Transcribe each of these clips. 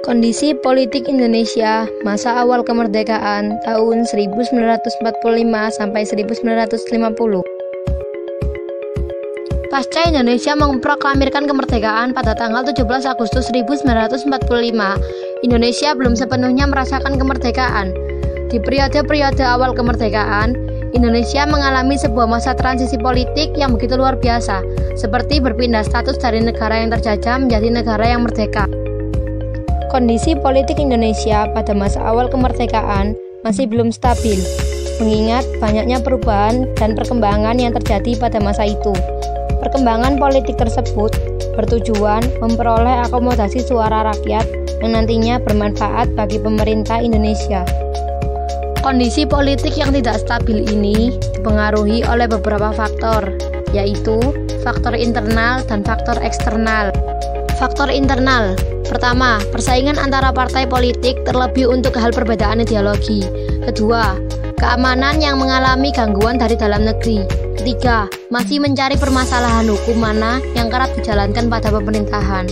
Kondisi politik Indonesia masa awal kemerdekaan tahun 1945 sampai 1950. Pasca Indonesia memproklamirkan kemerdekaan pada tanggal 17 Agustus 1945, Indonesia belum sepenuhnya merasakan kemerdekaan. Di periode-periode awal kemerdekaan, Indonesia mengalami sebuah masa transisi politik yang begitu luar biasa, seperti berpindah status dari negara yang terjajah menjadi negara yang merdeka. Kondisi politik Indonesia pada masa awal kemerdekaan masih belum stabil, mengingat banyaknya perubahan dan perkembangan yang terjadi pada masa itu. Perkembangan politik tersebut bertujuan memperoleh akomodasi suara rakyat yang nantinya bermanfaat bagi pemerintah Indonesia. Kondisi politik yang tidak stabil ini dipengaruhi oleh beberapa faktor, yaitu faktor internal dan faktor eksternal. Faktor internal, pertama, persaingan antara partai politik terlebih untuk hal perbedaan ideologi. Kedua, keamanan yang mengalami gangguan dari dalam negeri. Ketiga, masih mencari permasalahan hukum mana yang kerap dijalankan pada pemerintahan.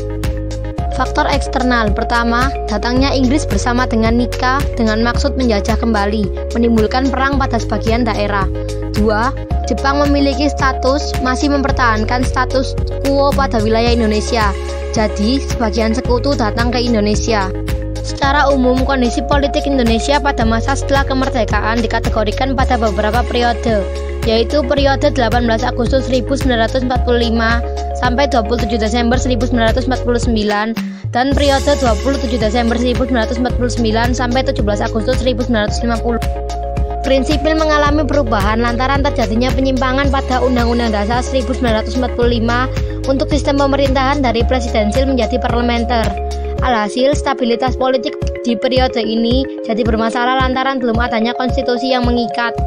Faktor eksternal, pertama, datangnya Inggris bersama dengan Nika dengan maksud menjajah kembali, menimbulkan perang pada sebagian daerah. Dua, Jepang memiliki masih mempertahankan status quo pada wilayah Indonesia. Jadi, sebagian sekutu datang ke Indonesia. Secara umum, kondisi politik Indonesia pada masa setelah kemerdekaan dikategorikan pada beberapa periode, yaitu periode 18 Agustus 1945 sampai 27 Desember 1949 dan periode 27 Desember 1949 sampai 17 Agustus 1950. Prinsipil mengalami perubahan lantaran terjadinya penyimpangan pada Undang-Undang Dasar 1945 untuk sistem pemerintahan dari presidensil menjadi parlementer. Alhasil, stabilitas politik di periode ini jadi bermasalah lantaran belum adanya konstitusi yang mengikat.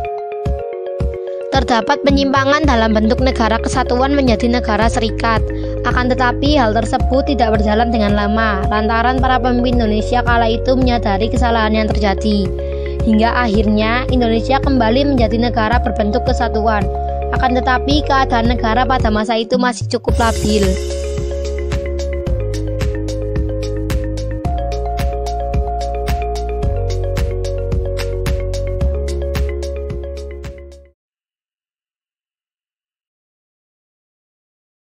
Terdapat penyimpangan dalam bentuk negara kesatuan menjadi negara serikat. Akan tetapi hal tersebut tidak berjalan dengan lama lantaran para pemimpin Indonesia kala itu menyadari kesalahan yang terjadi. Hingga akhirnya Indonesia kembali menjadi negara berbentuk kesatuan. Akan tetapi keadaan negara pada masa itu masih cukup labil.